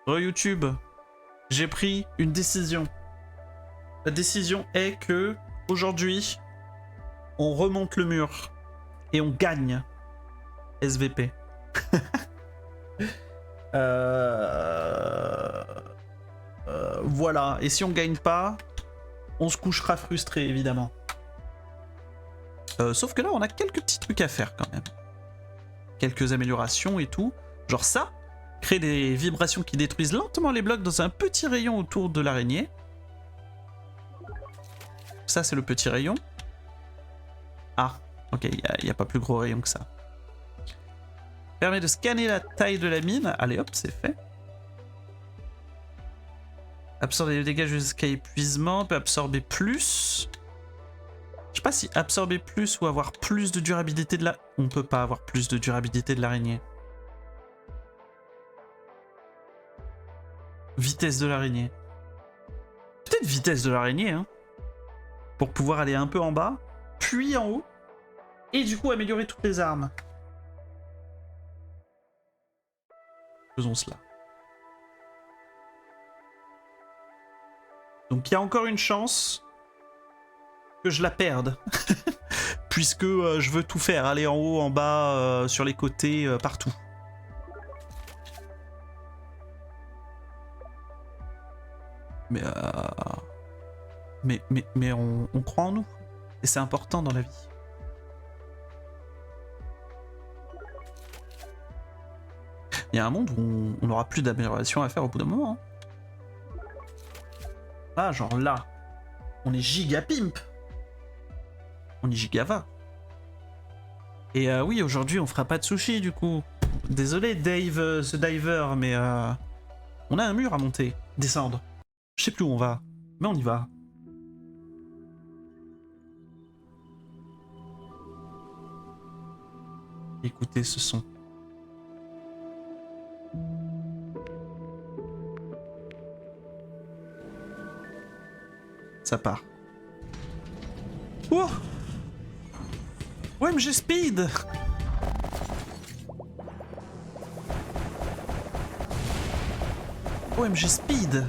YouTube, j'ai pris une décision. La décision est que aujourd'hui, on remonte le mur et on gagne SVP. Voilà. Et si on gagne pas, on se couchera frustré évidemment. Sauf que là, on a quelques petits trucs à faire quand même. Quelques améliorations et tout. Genre ça, créer des vibrations qui détruisent lentement les blocs dans un petit rayon autour de l'araignée. Ça, c'est le petit rayon. Ah, ok, il n'y a pas plus gros rayon que ça. Permet de scanner la taille de la mine. Allez hop, c'est fait. Absorber les dégâts jusqu'à épuisement. Peut absorber plus. Je sais pas si absorber plus ou avoir plus de durabilité de la... On peut pas avoir plus de durabilité de l'araignée. Vitesse de l'araignée. Peut-être vitesse de l'araignée, hein. Pour pouvoir aller un peu en bas, puis en haut. Et du coup améliorer toutes les armes. Faisons cela. Donc il y a encore une chance que je la perde. Puisque je veux tout faire. Aller en haut, en bas, sur les côtés, partout. Mais on croit en nous. Et c'est important dans la vie. Il y a un monde où on n'aura plus d'amélioration à faire au bout d'un moment. Ah, genre là, on est giga pimp. On est giga va. Et oui, aujourd'hui, on fera pas de sushi du coup. Désolé, Dave the Diver, mais on a un mur à monter, descendre. Je sais plus où on va, mais on y va. Écoutez ce son. Ça part. Oh! OMG Speed! OMG Speed!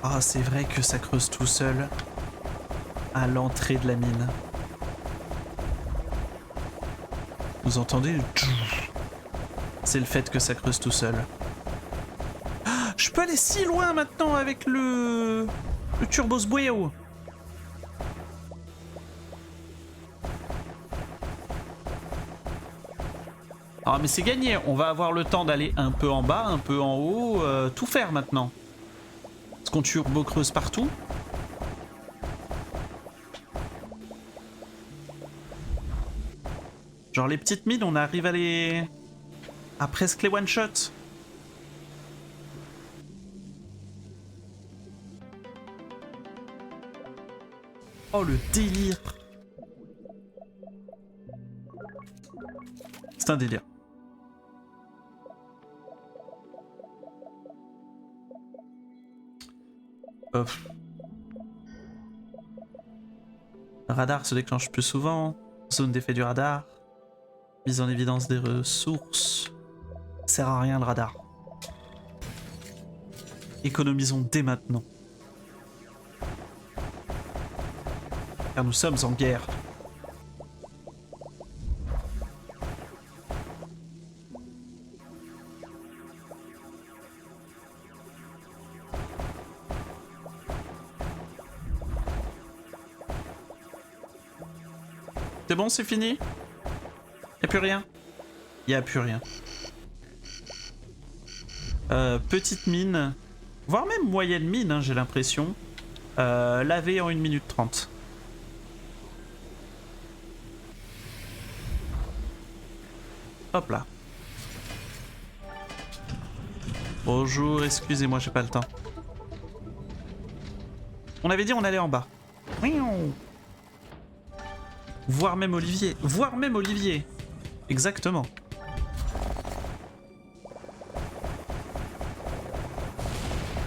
Ah, c'est vrai que ça creuse tout seul à l'entrée de la mine. Vous entendez? C'est le fait que ça creuse tout seul. Ah, je peux aller si loin maintenant avec le Turbos Bueo. Ah mais c'est gagné, on va avoir le temps d'aller un peu en bas, un peu en haut, tout faire maintenant. Est-ce qu'on turbo creuse partout? Genre les petites mines, on arrive à les... à presque les one-shot. Oh le délire. C'est un délire. Radar se déclenche plus souvent. Zone d'effet du radar. Mise en évidence des ressources. Sert à rien le radar. Économisons dès maintenant. Car nous sommes en guerre. C'est bon, c'est fini? Y'a plus rien? Y'a plus rien. Petite mine, voire même moyenne mine, hein, j'ai l'impression. Laver en 1 minute 30. Hop là. Bonjour, excusez-moi, j'ai pas le temps. On avait dit on allait en bas. Voire même Olivier. Voire même Olivier. Exactement.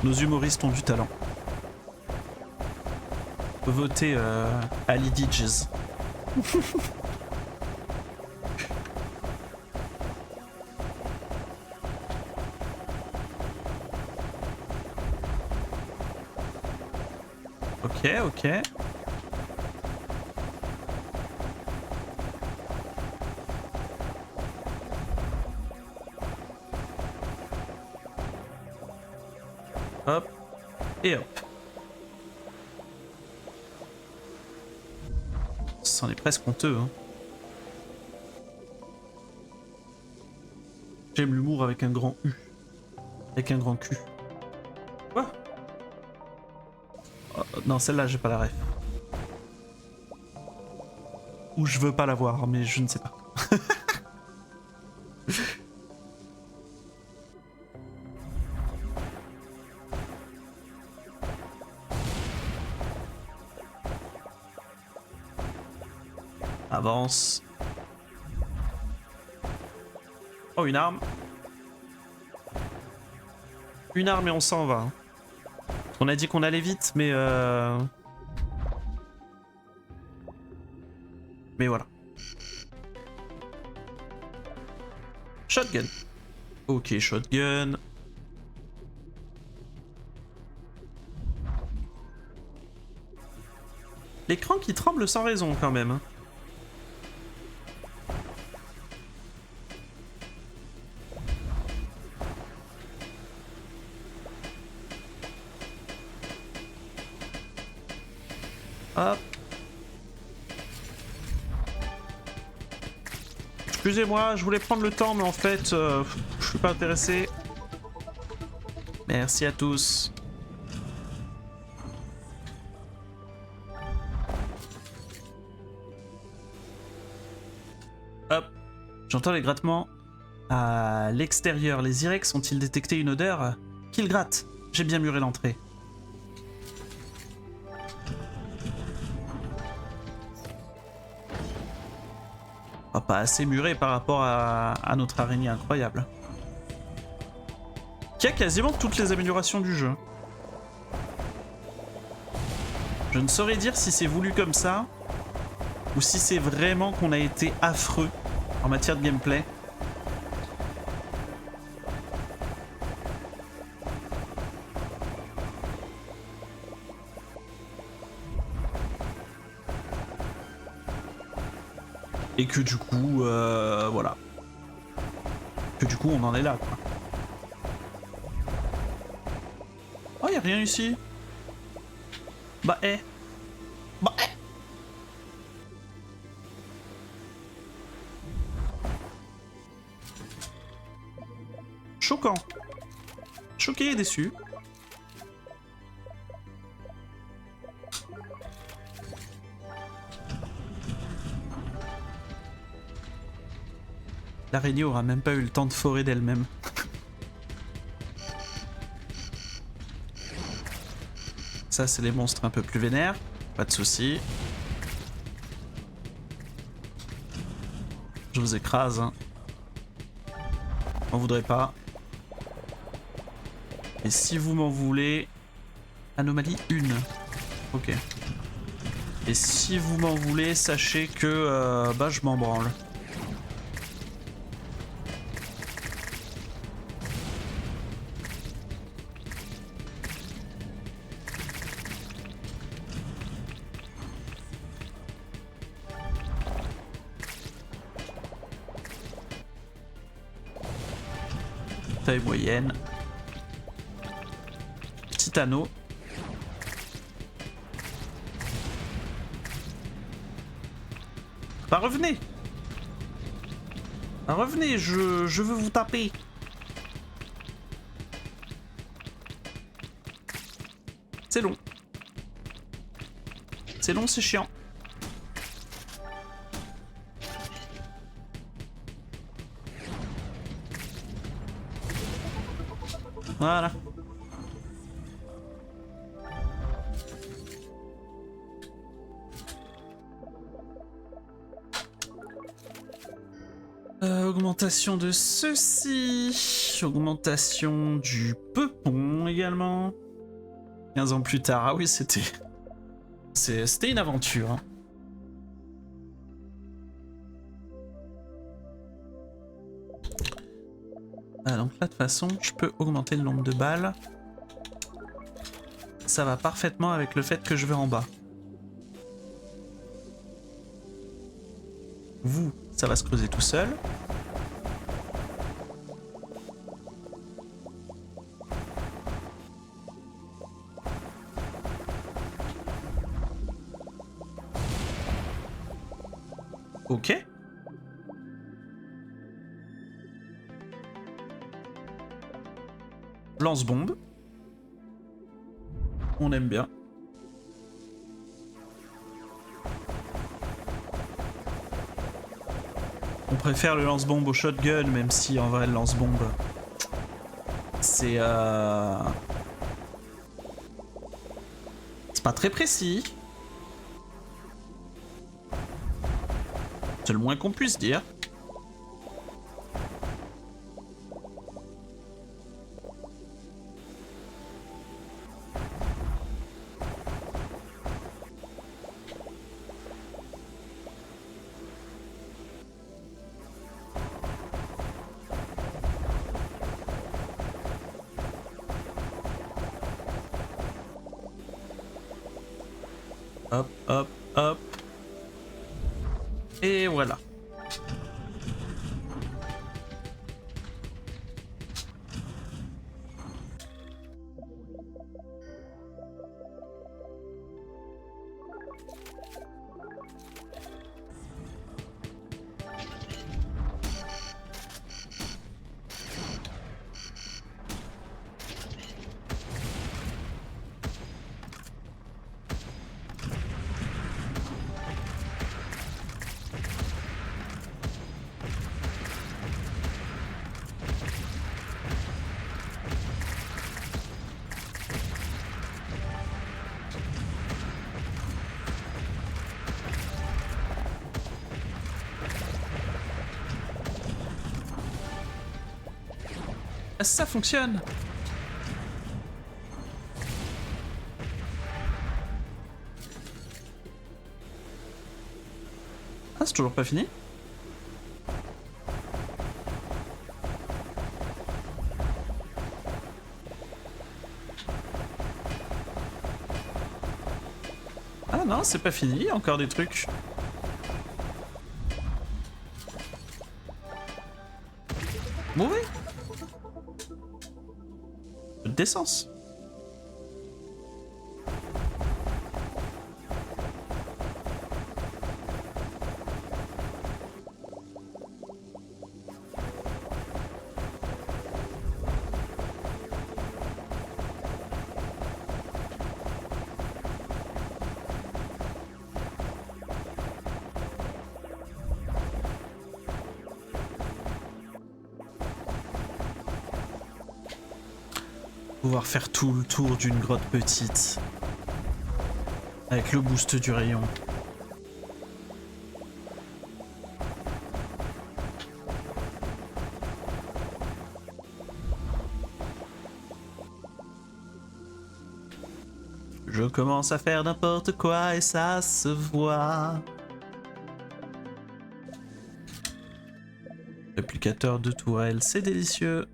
Nos humoristes ont du talent. Votez Ali Didges. Ok, ok. Hop. Et hop. C'en est presque honteux, hein. J'aime l'humour avec un grand U. Avec un grand cul. Quoi? Oh, non, celle-là, j'ai pas la ref. Ou je veux pas la voir, mais je ne sais pas. Avance. Oh, une arme. Une arme et on s'en va. Hein. On a dit qu'on allait vite, mais voilà. Shotgun. Ok, shotgun. L'écran qui tremble sans raison quand même. Hein. Hop. Excusez-moi, je voulais prendre le temps, mais en fait, je suis pas intéressé. Merci à tous. Hop. J'entends les grattements. À l'extérieur, les Irex ont-ils détecté une odeur? Qu'ils grattent. J'ai bien muré l'entrée. Oh, pas assez muré par rapport à notre araignée incroyable. Qui a quasiment toutes les améliorations du jeu. Je ne saurais dire si c'est voulu comme ça, ou si c'est vraiment qu'on a été affreux en matière de gameplay. Et que du coup, voilà. Que du coup, on en est là, quoi. Oh, y'a rien ici. Bah, eh. Bah, eh. Choquant. Choqué et déçu. L'araignée aura même pas eu le temps de forer d'elle-même. Ça, c'est les monstres un peu plus vénères. Pas de soucis. Je vous écrase. Hein. On voudrait pas. Et si vous m'en voulez... Anomalie 1. Ok. Et si vous m'en voulez, sachez que bah, je m'en branle. Taille moyenne. Petit anneau. Bah revenez. Bah revenez, je veux vous taper. C'est long. C'est long, c'est chiant. Voilà. Augmentation de ceci. Augmentation du peupon également. 15 ans plus tard. Ah oui, c'était une aventure. Hein. Ah, donc là, de toute façon, je peux augmenter le nombre de balles. ça va parfaitement avec le fait que je vais en bas. Vous, ça va se creuser tout seul. Ok. Lance-bombe. On aime bien. On préfère le lance-bombe au shotgun, même si en vrai le lance-bombe c'est pas très précis. C'est le moins qu'on puisse dire. Hop, hop, hop. Et voilà. Ça fonctionne. Ah, c'est toujours pas fini? Ah non, c'est pas fini, il y a encore des trucs. Mauvais. D'essence. Pouvoir faire tout le tour d'une grotte petite. Avec le boost du rayon. Je commence à faire n'importe quoi et ça se voit. Réplicateur de tourelle, c'est délicieux.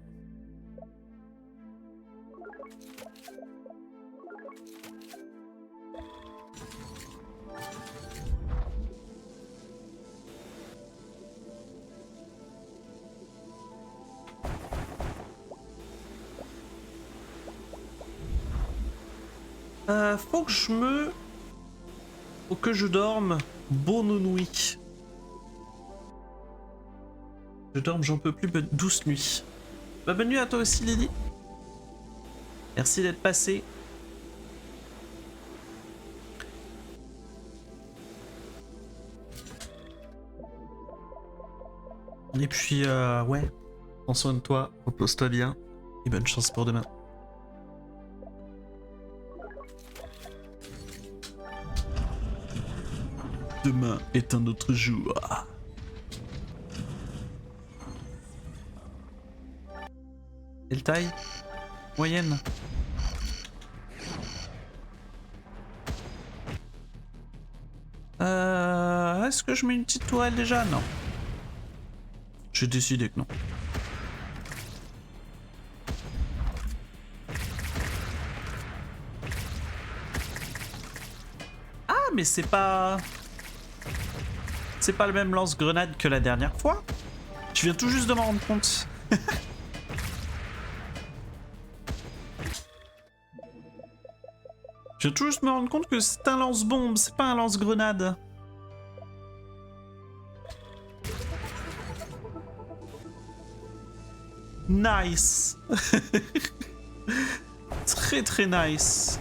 Faut que je dorme. Bonne nuit. Je dorme, j'en peux plus. Douce nuit. Bah, bonne nuit à toi aussi, Lily. Merci d'être passé. Et puis, ouais. Prends soin de toi, repose-toi bien. Et bonne chance pour demain. Demain est un autre jour. Quelle taille? Moyenne. Est-ce que je mets une petite tourelle déjà? Non. J'ai décidé que non. mais c'est pas... C'est pas le même lance-grenade que la dernière fois. Je viens tout juste de m'en rendre compte. Je viens tout juste de me rendre compte que c'est un lance-bombe, c'est pas un lance-grenade. Nice. Très très nice.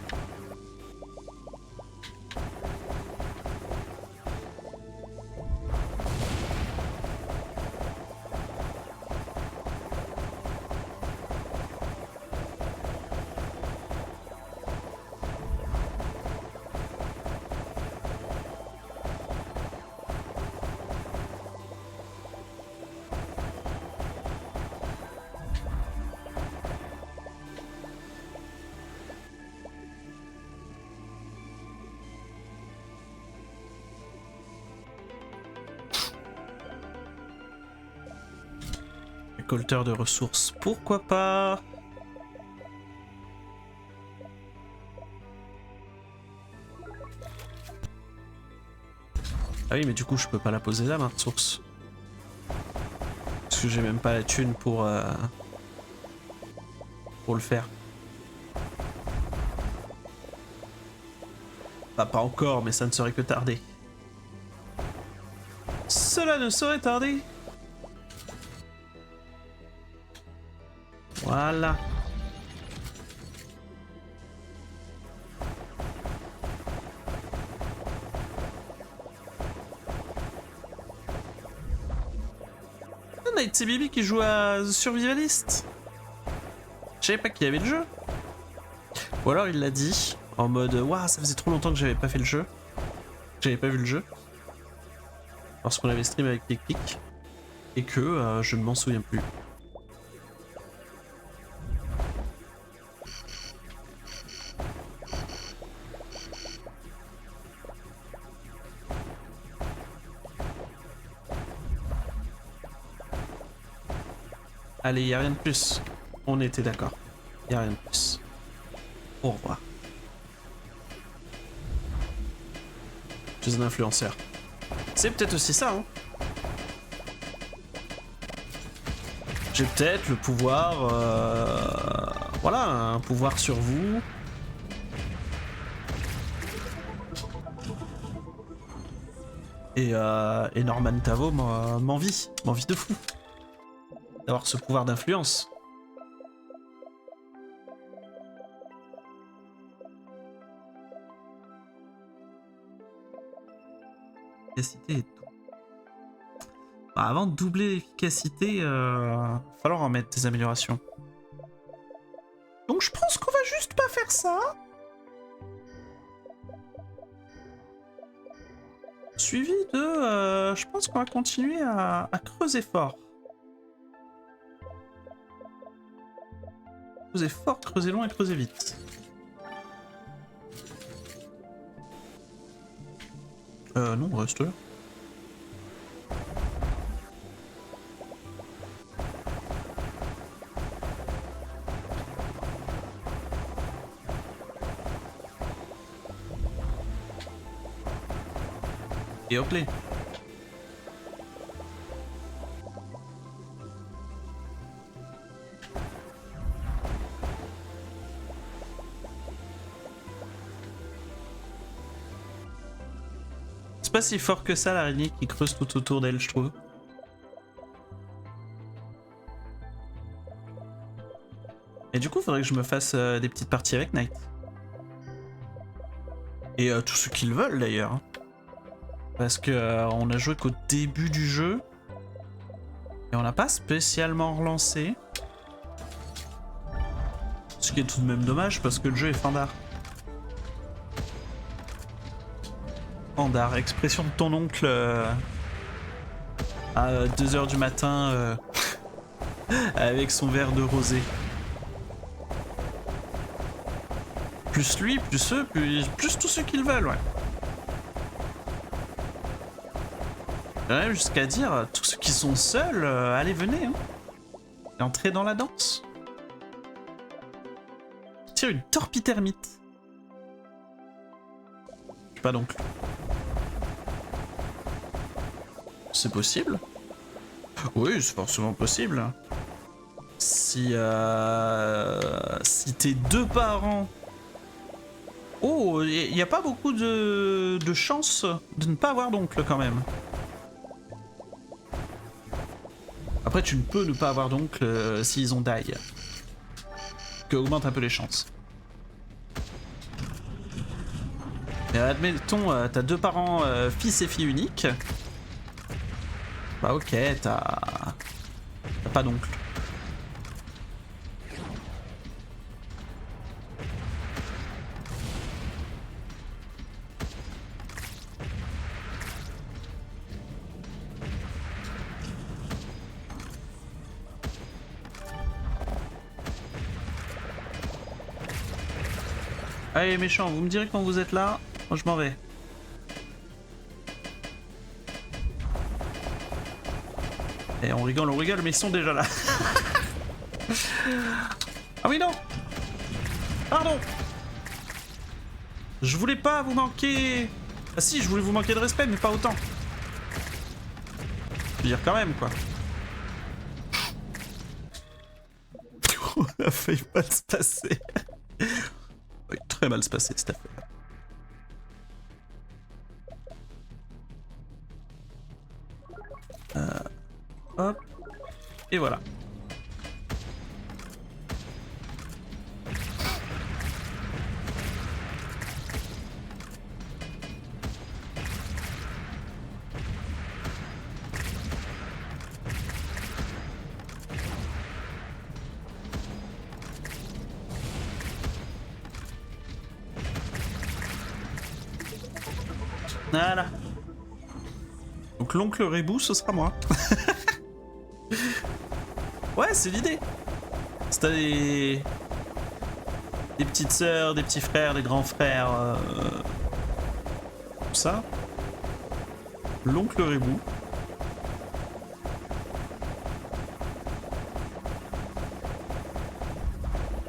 Récolteur de ressources, pourquoi pas? Ah oui, mais du coup, je peux pas la poser là, ma ressource. Parce que j'ai même pas la thune pour le faire. Bah, pas encore, mais ça ne serait que tarder. Cela ne saurait tarder. Voilà. Ah, Night, c'est Bibi qui joue à Survivalist. Je savais pas qu'il y avait le jeu. Ou alors il l'a dit en mode waouh, ça faisait trop longtemps que j'avais pas fait le jeu. J'avais pas vu le jeu. Lorsqu'on avait stream avec Click et que je ne m'en souviens plus. Allez, y a rien de plus. On était d'accord. Y a rien de plus. Au revoir. Je suis un influenceur. C'est peut-être aussi ça, hein. J'ai peut-être le pouvoir... Voilà, un pouvoir sur vous. Et Norman Tavo m'envie de fou. D'avoir ce pouvoir d'influence. Efficacité et tout. Bah, avant de doubler l'efficacité, va falloir en mettre des améliorations. Donc je pense qu'on va juste pas faire ça. Suivi de... je pense qu'on va continuer à creuser fort. Creuser fort, creuser loin et creuser vite. Non, on reste là. Et Oakley. C'est pas si fort que ça l'araignée qui creuse tout autour d'elle, je trouve. Et du coup, il faudrait que je me fasse des petites parties avec Knight. Et tous ceux qui le veulent d'ailleurs. Parce que on a joué qu'au début du jeu. Et on n'a pas spécialement relancé. Ce qui est tout de même dommage parce que le jeu est fandard. Fandard, expression de ton oncle à 2 h du matin avec son verre de rosé. Plus lui, plus eux, plus tous ceux qui le veulent, ouais. Même jusqu'à dire, tous ceux qui sont seuls, allez, venez, hein. Et entrez dans la danse. Tire une torpitermite. pas d'oncle. C'est possible? Oui, c'est forcément possible. Si tes deux parents... Oh, il n'y a pas beaucoup de chances de ne pas avoir d'oncle quand même. Après, tu ne peux ne pas avoir d'oncle s'ils ont die. Ce qui augmente un peu les chances. Et admettons, t'as deux parents fils et filles uniques. Bah ok, t'as pas d'oncle. Allez méchant, vous me direz quand vous êtes là, moi je m'en vais. Et on rigole, mais ils sont déjà là. Ah oui non. Pardon. Je voulais pas vous manquer... Ah si, je voulais vous manquer de respect, mais pas autant. Je veux dire quand même, quoi. On a failli mal se passer. Oui, très mal se passer, cette affaire. Hop. Et voilà. Voilà. Donc l'oncle Rebou, ce sera moi. Ouais, c'est l'idée. Si t'as des petites sœurs, des petits frères, des grands frères, tout ça. L'oncle Rebou.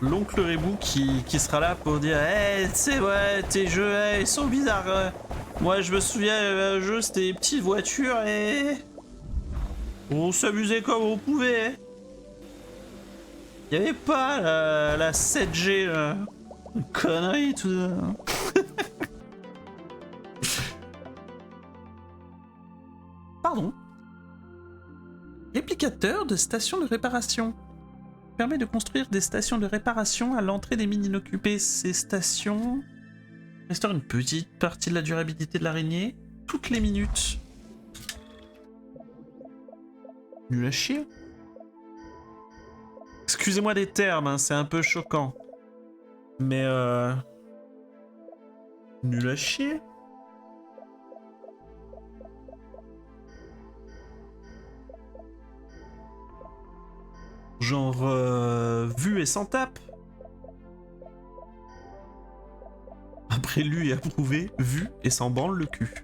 L'oncle Rebou qui sera là pour dire hey, c'est ouais, tes jeux ils sont bizarres. Moi je me souviens, un jeu c'était des petites voitures et on s'amusait comme on pouvait. Il n'y avait pas la 7G, là. Une connerie, tout ça. Pardon. Réplicateur de station de réparation. Permet de construire des stations de réparation à l'entrée des mines inoccupées. Ces stations restaurent une petite partie de la durabilité de l'araignée toutes les minutes. Nul à chier. Excusez-moi des termes, hein, c'est un peu choquant. Mais nul à chier. Genre vu et sans tape. Après lu et approuvé, vu et s'en branle le cul.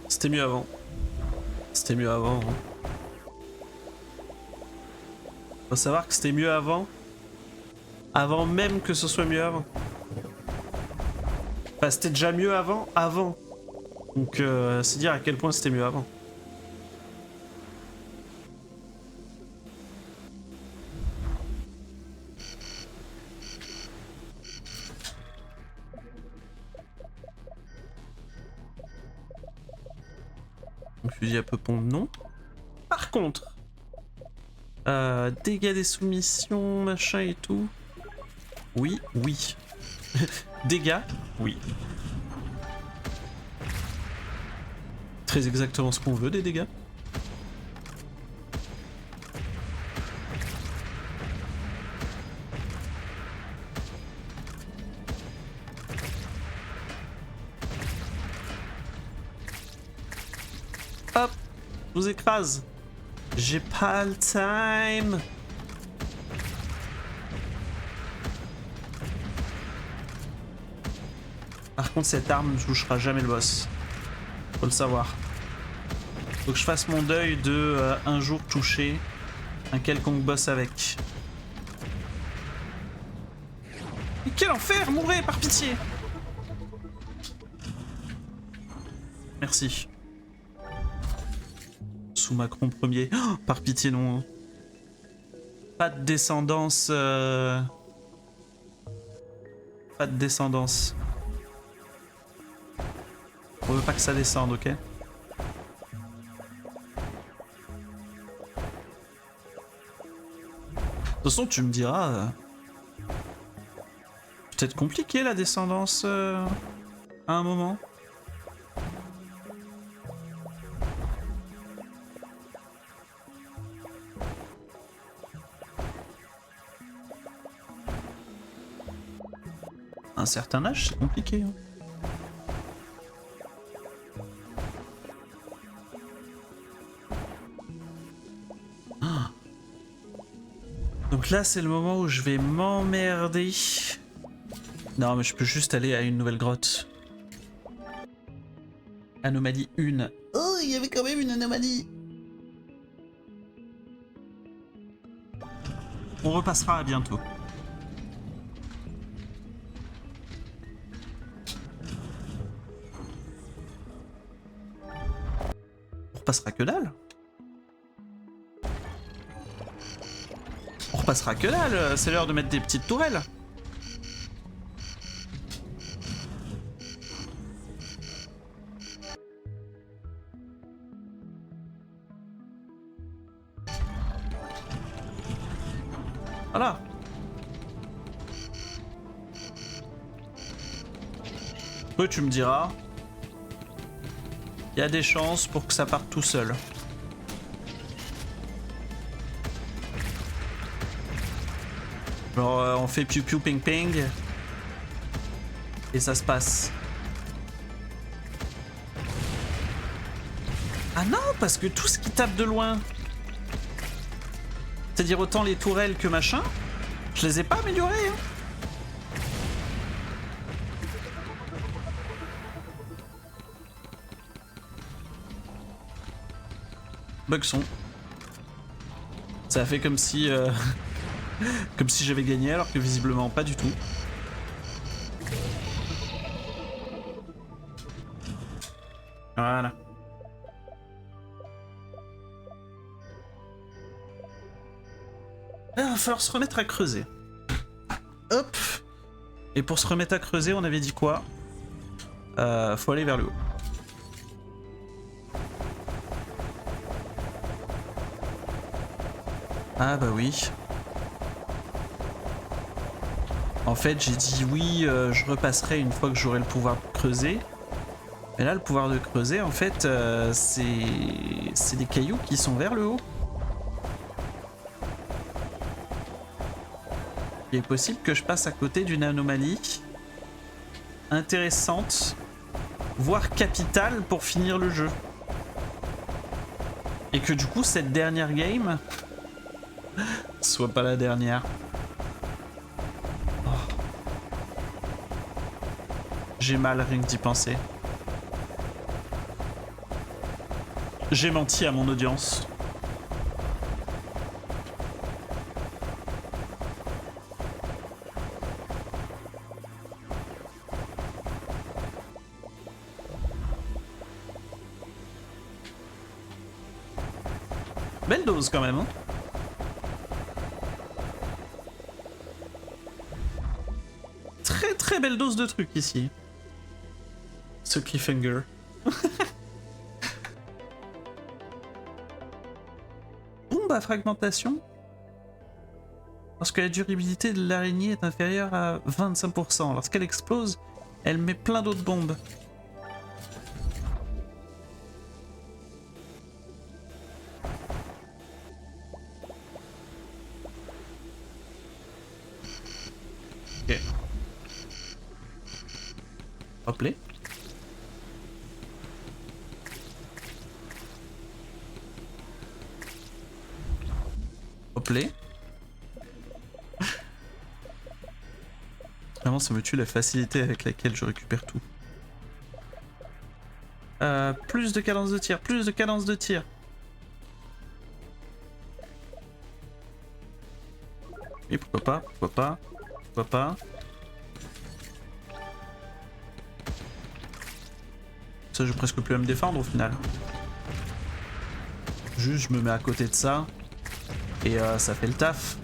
C'était mieux avant. C'était mieux avant. Hein. Faut savoir que c'était mieux avant. Avant même que ce soit mieux avant. Enfin, c'était déjà mieux avant. Donc, c'est dire à quel point c'était mieux avant. Fusil à peu pompe, non. Par contre, dégâts des soumissions, machin et tout. Oui, oui. Dégâts, oui. Très exactement ce qu'on veut, des dégâts. Hop, je vous écrase. J'ai pas le time. Par contre, cette arme ne touchera jamais le boss. Faut le savoir. Faut que je fasse mon deuil de un jour toucher un quelconque boss avec. Mais quel enfer! Mourez, par pitié! Merci. Sous Macron premier. Oh, par pitié, non. Pas de descendance. Pas de descendance. On veut pas que ça descende, ok? De toute façon, tu me diras. Peut-être compliqué la descendance à un moment. À un certain âge, c'est compliqué. Hein. Donc là, c'est le moment où je vais m'emmerder. Non, mais je peux juste aller à une nouvelle grotte. Anomalie 1. Oh, il y avait quand même une anomalie. On repassera à bientôt. On repassera que dalle. On repassera que dalle, c'est l'heure de mettre des petites tourelles. Voilà. Toi, tu me diras, il y a des chances pour que ça parte tout seul. Genre, on fait piou piou ping ping et ça se passe. Ah non, parce que tout ce qui tape de loin, c'est-à-dire autant les tourelles que machin, je les ai pas améliorées. Hein. Bug son. Ça a fait comme si comme si j'avais gagné alors que visiblement pas du tout. Voilà. Il va falloir se remettre à creuser. Hop. Et pour se remettre à creuser, on avait dit quoi? Faut aller vers le haut. Ah bah oui. En fait, j'ai dit oui, je repasserai une fois que j'aurai le pouvoir de creuser. Mais là, le pouvoir de creuser, en fait, c'est des cailloux qui sont vers le haut. Il est possible que je passe à côté d'une anomalie intéressante, voire capitale pour finir le jeu. Et que du coup, cette dernière game soit pas la dernière. Oh. J'ai mal rien que d'y penser. J'ai menti à mon audience. Belle dose quand même, hein. Très belle dose de trucs ici. Ce cliffhanger. Bombe à fragmentation. Lorsque la durabilité de l'araignée est inférieure à 25%. Lorsqu'elle explose, elle met plein d'autres bombes. Ok. Hop là. Hop là. Vraiment, ça me tue la facilité avec laquelle je récupère tout. Plus de cadence de tir, plus de cadence de tir. Et pourquoi pas, pourquoi pas, pourquoi pas. Ça, j'ai presque plus à me défendre au final. Juste, je me mets à côté de ça. Et ça fait le taf.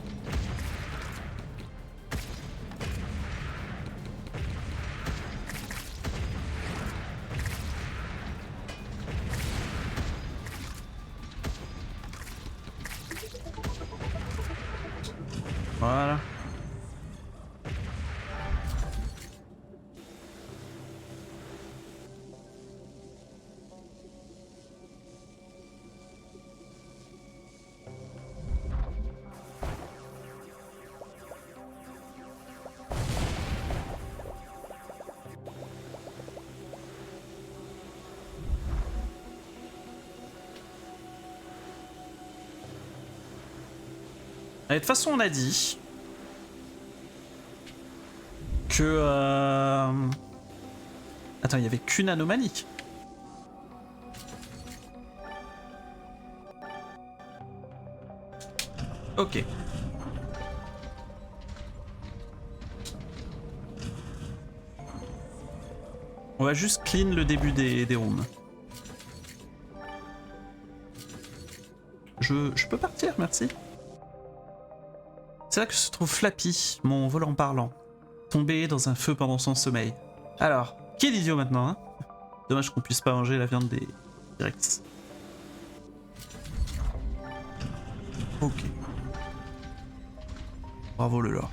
Voilà. Et de toute façon, on a dit que... Attends, il n'y avait qu'une anomalie. Ok. On va juste clean le début des rooms. Je peux partir, merci. C'est là que se trouve Flappy, mon volant parlant, tombé dans un feu pendant son sommeil. Alors, qui est l'idiot maintenant, hein? Dommage qu'on puisse pas manger la viande des T-Rex. Ok. Bravo le lore.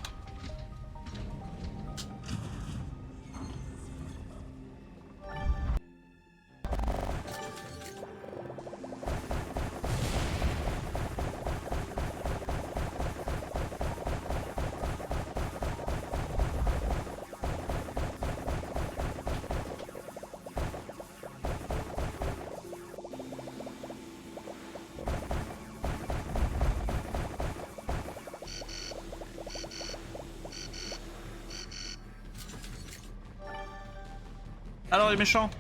Alors les méchants,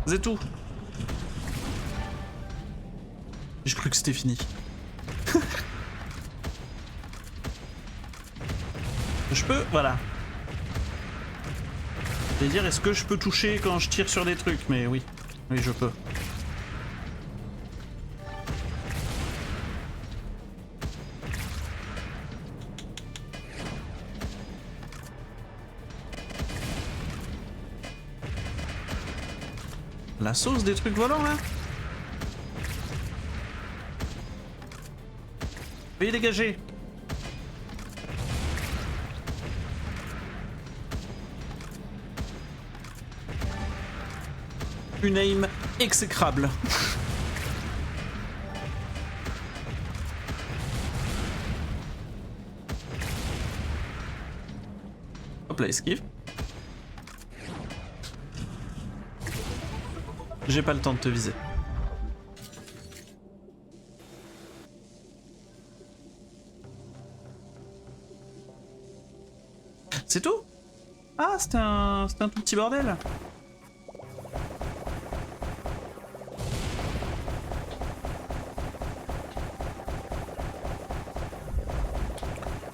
c'est tout. J'ai cru que c'était fini. Je peux, voilà. Je vais dire, est-ce que je peux toucher quand je tire sur des trucs? Mais oui, oui je peux. La sauce des trucs volants là? Veuillez dégager. Une aim exécrable. Hop là, esquive. J'ai pas le temps de te viser. C'est tout? Ah, c'était un tout petit bordel.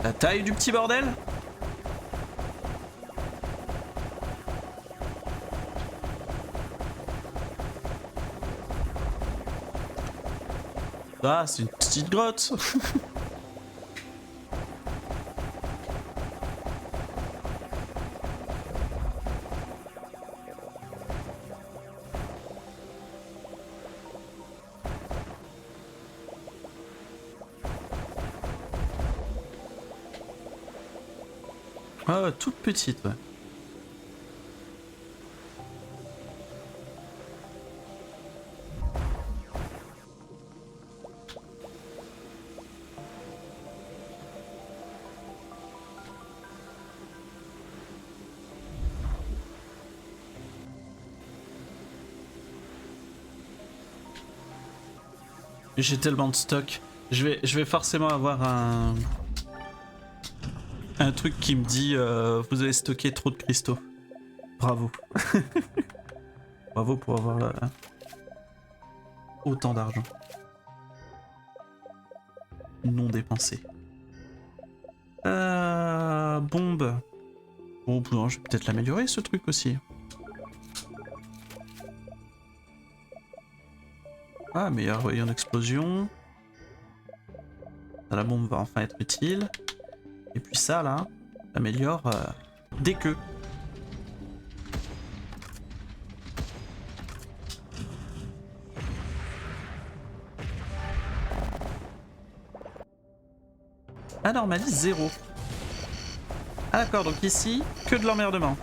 La taille du petit bordel? Ah, c'est une petite grotte. Ah, toute petite, ouais. J'ai tellement de stock. Je vais forcément avoir un truc qui me dit vous avez stocké trop de cristaux. Bravo. Bravo pour avoir autant d'argent non dépensé. Bombe. Bon, non, je vais peut-être l'améliorer ce truc aussi. Ah, meilleur rayon d'explosion. La bombe va enfin être utile. Et puis ça là, améliore des queues. Anormalie 0. Ah d'accord, donc ici, que de l'emmerdement.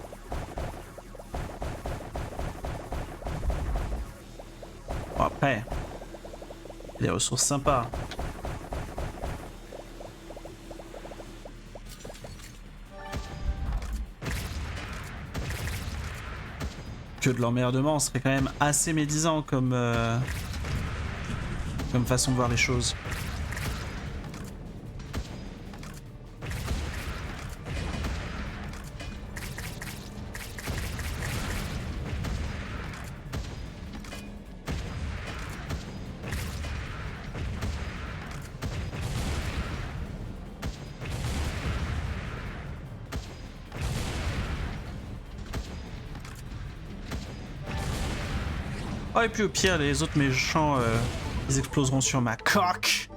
Bon, après, des ressources sympas. Que de l'emmerdement serait quand même assez médisant comme façon de voir les choses. Oh, et puis au pire, les autres méchants, ils exploseront sur ma coque.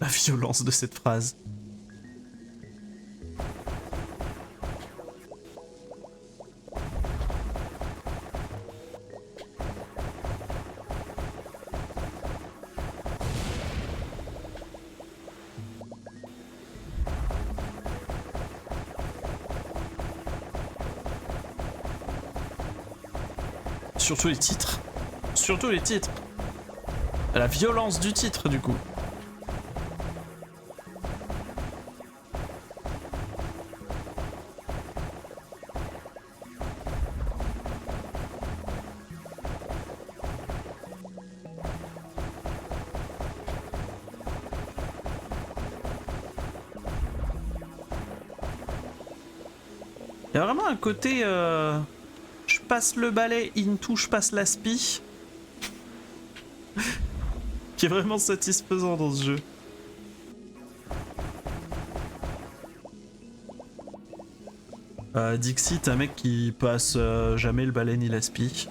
La violence de cette phrase. Surtout les titres. Surtout les titres. La violence du titre, du coup. Il y a vraiment un côté... je passe le balai into, je passe l'aspi. Qui est vraiment satisfaisant dans ce jeu. Dixit, un mec qui passe jamais le balai ni l'aspi.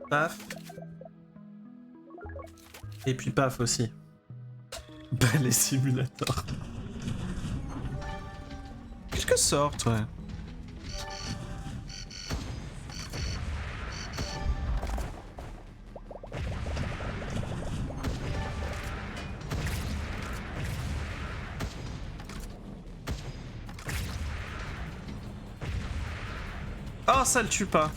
Paf. Et puis paf aussi. Balai simulator. Quelque sorte, ouais. Oh, ça le tue pas.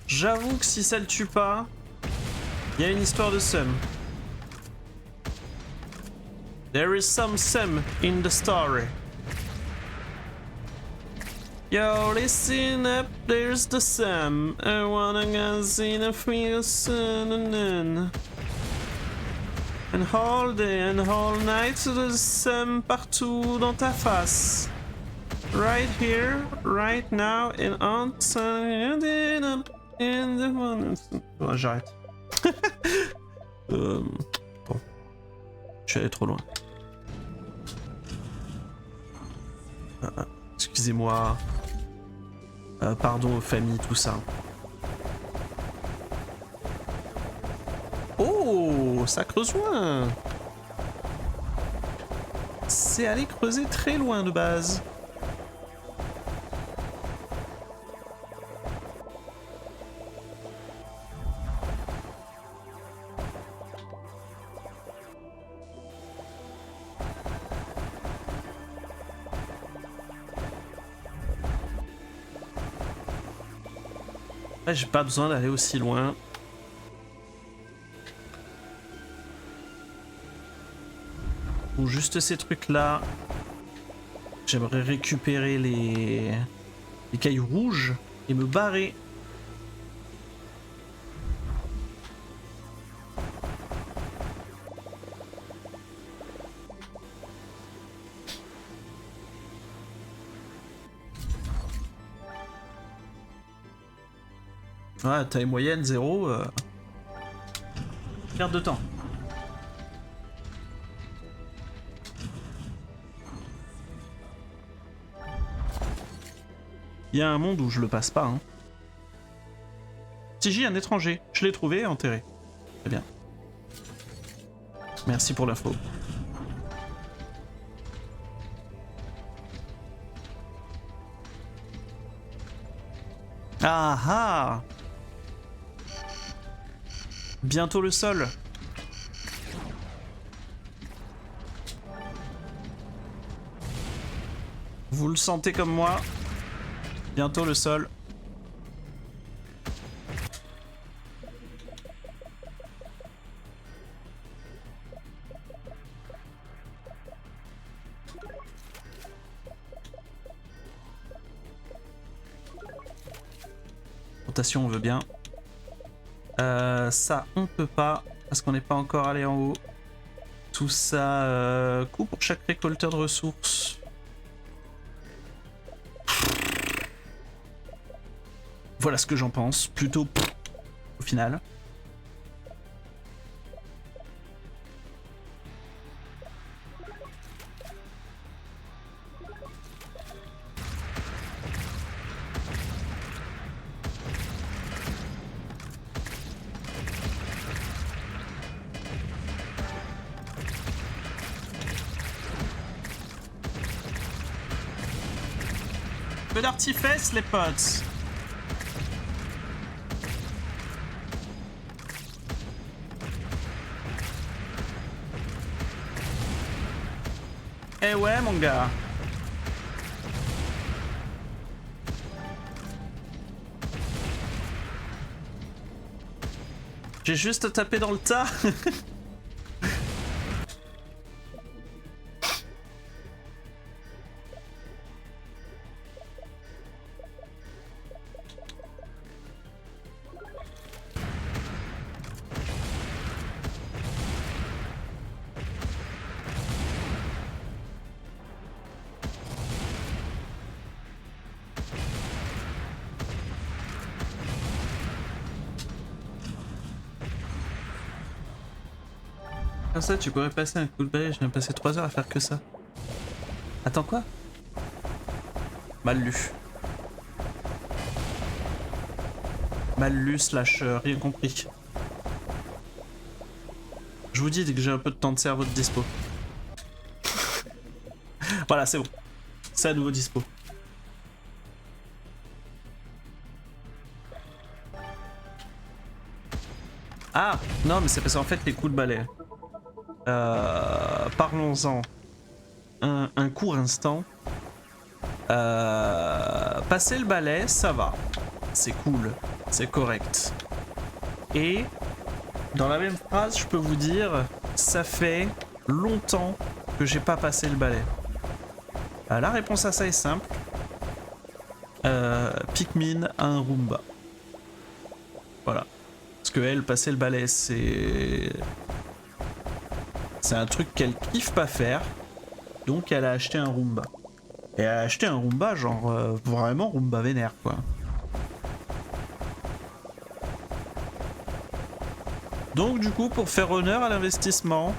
J'avoue que si ça le tue pas, il y a une histoire de seum. There is some seum in the story. Yo, listen up, there's the seum. I wanna get in a feel soon. And all day and all night, the seum partout dans ta face. Right here, right now, and on in the morning. Ouais, j'arrête. Bon. Je suis allé trop loin. Excusez-moi. Pardon aux familles, tout ça. Oh, ça creuse loin. C'est aller creuser très loin de base. Ouais, j'ai pas besoin d'aller aussi loin. Bon, juste ces trucs-là. J'aimerais récupérer les cailloux rouges et me barrer. Ouais, taille moyenne, 0. Perte de temps. Il y a un monde où je le passe pas. Hein. TJ, un étranger. Je l'ai trouvé et enterré. Très bien. Merci pour l'info. Ah ah! Bientôt le sol. Vous le sentez comme moi. Bientôt le sol. Rotation, on veut bien. Ça, on peut pas, parce qu'on n'est pas encore allé en haut. Tout ça, coût pour chaque récolteur de ressources. Voilà ce que j'en pense, plutôt au final. Peu d'artifice, les potes. Eh ouais, mon gars. J'ai juste tapé dans le tas. Comme ça, tu pourrais passer un coup de balai. Je viens de passer 3 heures à faire que ça. Attends, quoi? Mal lu. Mal lu slash rien compris. Je vous dis dès que j'ai un peu de temps de cerveau de dispo. Voilà, c'est bon. C'est à nouveau dispo. Ah! Non, mais c'est parce qu'en fait, les coups de balai. Parlons-en. Un court instant. Passer le balai, ça va. C'est cool. C'est correct. Et dans la même phrase, je peux vous dire, ça fait longtemps que j'ai pas passé le balai. La réponse à ça est simple. Pikmin a un Roomba. Voilà. Parce que elle, passer le balai, c'est un truc qu'elle kiffe pas faire. Donc elle a acheté un Roomba. Et elle a acheté un Roomba, genre vraiment Roomba vénère, quoi. Donc du coup, pour faire honneur à l'investissement,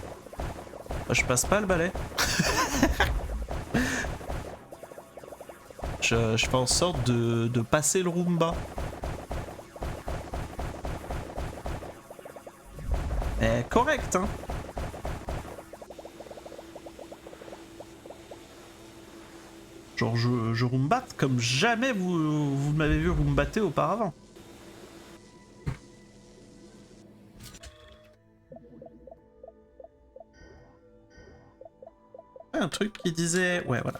bah, je passe pas le balai. je fais en sorte de passer le Roomba. Et correct, hein. Genre je roombatte comme jamais vous m'avez vu roombatter auparavant. Un truc qui disait... Ouais, voilà.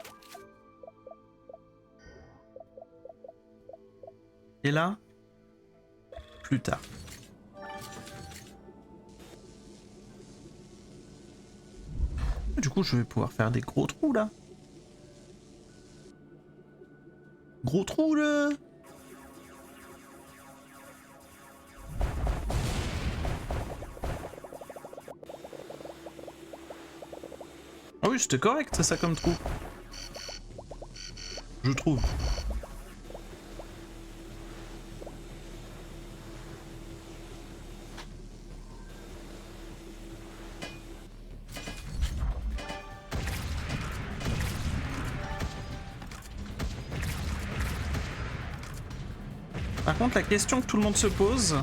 Et là, plus tard. Du coup, je vais pouvoir faire des gros trous là. Gros trous là. Ah oui, c'était correct ça comme trou. Je trouve. Par contre, la question que tout le monde se pose,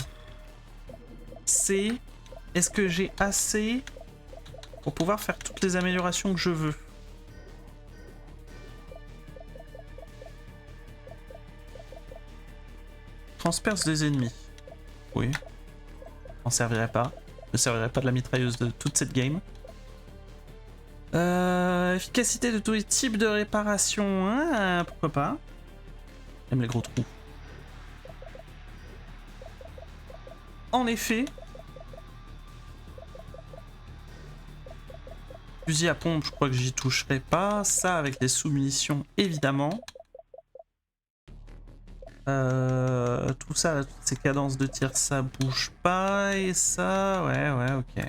c'est est-ce que j'ai assez pour pouvoir faire toutes les améliorations que je veux? Transperce des ennemis. Oui. On servirait pas. Ne servirait pas de la mitrailleuse de toute cette game. Efficacité de tous les types de réparation. Hein, pourquoi pas? J'aime les gros trous. En effet. Fusil à pompe, je crois que j'y toucherai pas. Ça avec les sous-munitions, évidemment. Tout ça, là, toutes ces cadences de tir, ça bouge pas. Et ça, ouais, ok.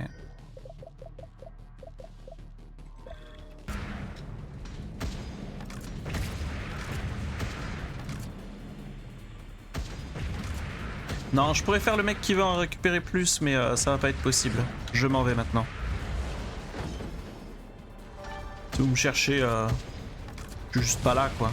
Non, je pourrais faire le mec qui veut en récupérer plus, mais ça va pas être possible. Je m'en vais maintenant. Si vous me cherchez, je suis juste pas là, quoi.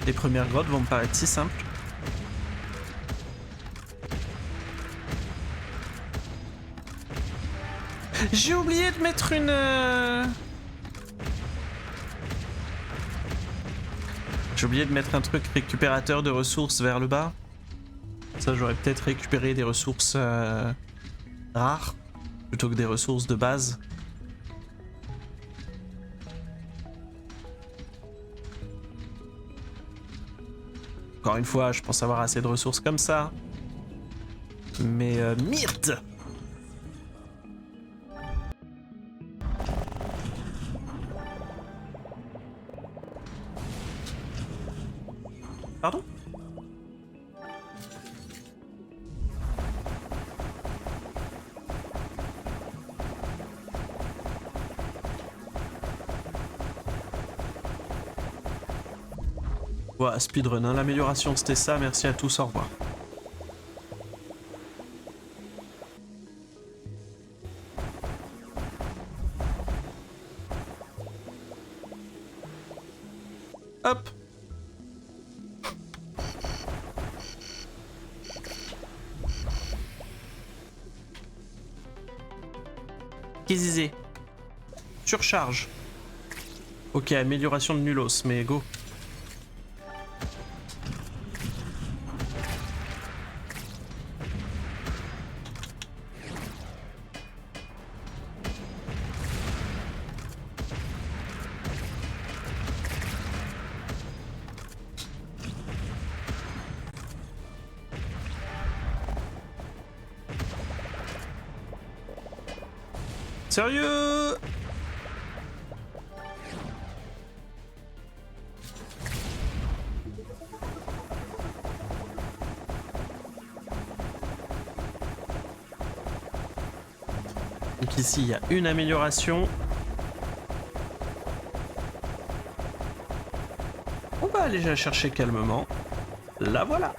Les premières grottes vont me paraître si simples. J'ai oublié de mettre une... J'ai oublié de mettre un truc récupérateur de ressources vers le bas. Ça, j'aurais peut-être récupéré des ressources rares plutôt que des ressources de base. Encore une fois, je pense avoir assez de ressources comme ça. Mais myrte! Pardon? Ouais, speedrun, hein, l'amélioration c'était ça, merci à tous, au revoir. Hop! Qu'est-ce surcharge. Ok, amélioration de nulos, mais go. Sérieux? Donc ici, il y a une amélioration. On va aller la chercher calmement. La voilà.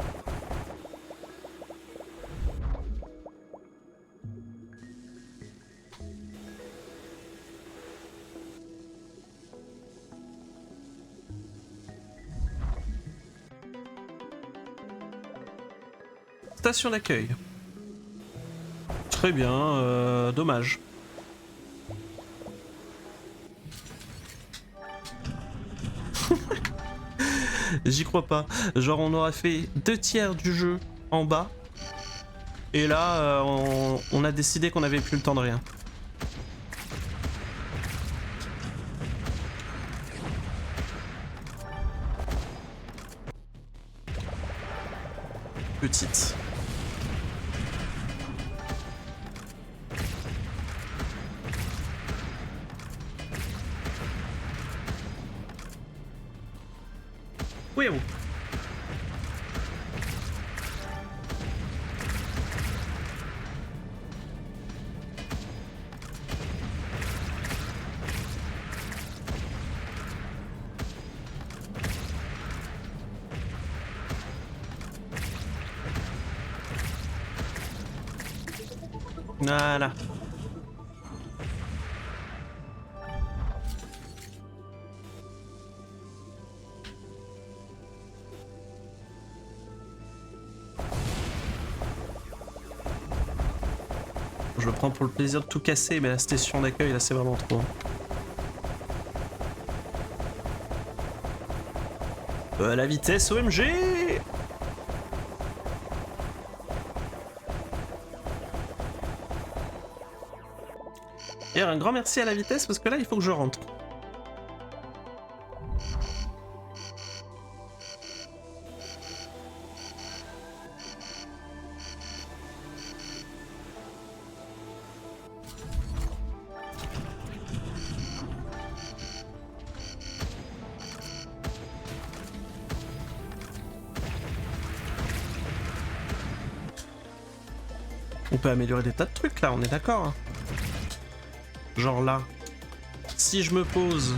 Station d'accueil. Très bien, dommage. J'y crois pas. Genre on aura fait 2/3 du jeu en bas. Et là, on a décidé qu'on avait plus le temps de rien. Petite. Oui, oui. Voilà. Je le prends pour le plaisir de tout casser, mais la station d'accueil là c'est vraiment trop. La vitesse OMG. Et un grand merci à la vitesse parce que là il faut que je rentre. On peut améliorer des tas de trucs là, on est d'accord. Genre là, si je me pose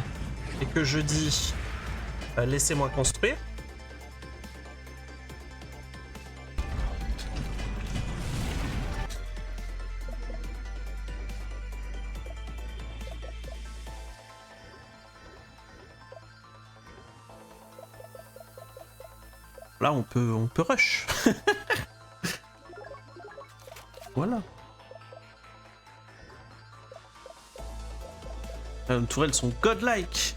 et que je dis laissez-moi construire. Là on peut rush. Voilà. Les tourelles sont godlike.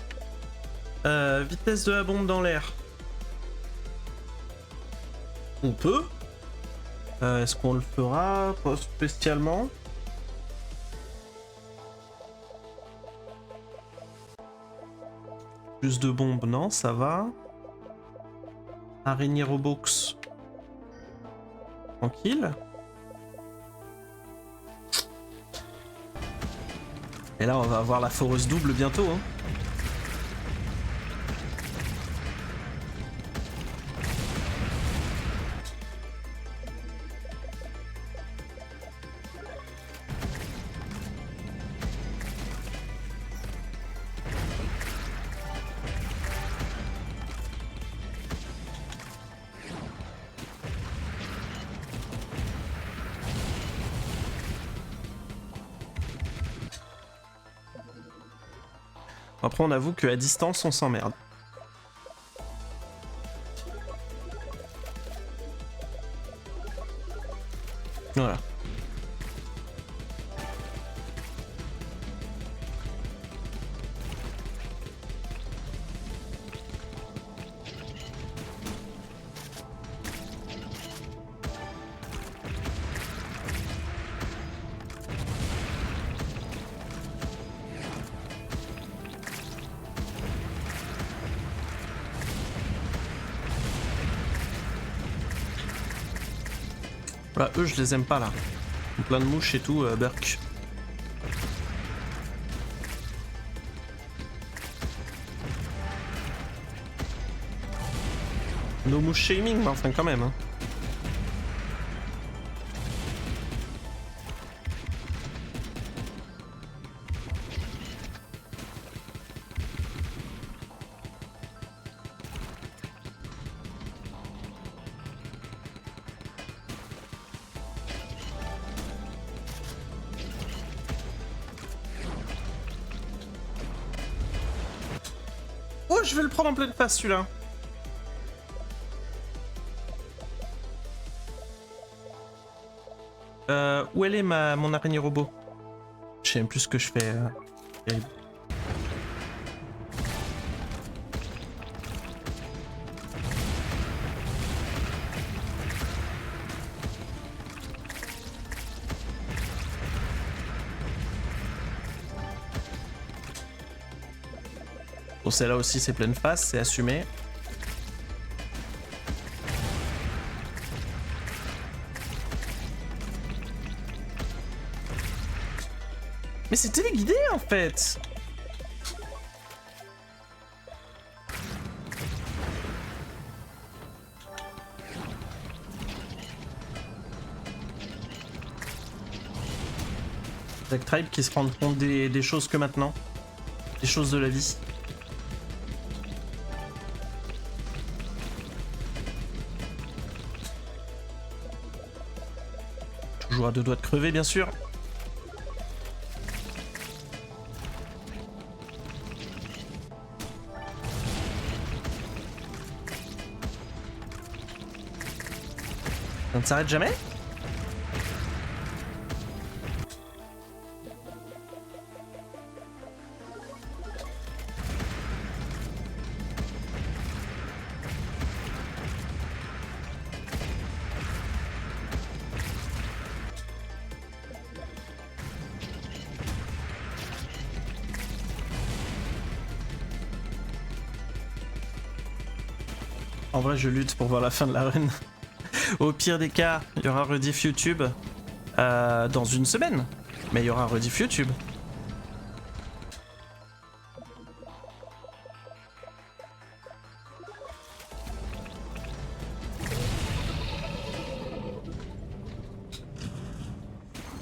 Vitesse de la bombe dans l'air. On peut. Est-ce qu'on le fera? Pas spécialement. Plus de bombes, non, ça va. Araignée Robox. Tranquille. Et là, on va avoir la foreuse double bientôt. Hein. Après, on avoue qu'à distance, on s'emmerde. Voilà. Voilà, eux, je les aime pas là. Ils ont plein de mouches et tout, Burk. No mouche shaming, mais enfin quand même. Hein. Oh, je vais le prendre en pleine face celui-là. Où elle est mon araignée robot? Je sais même plus ce que je fais. Terrible. Bon, celle-là aussi, c'est pleine face, c'est assumé. Mais c'est téléguidé en fait! Zack Tribe qui se rend compte des choses que maintenant. Des choses de la vie. Toujours à deux doigts de crever, bien sûr. Ça ne s'arrête jamais? En vrai, je lutte pour voir la fin de la run. Au pire des cas, il y aura rediff YouTube dans une semaine. Mais il y aura rediff YouTube.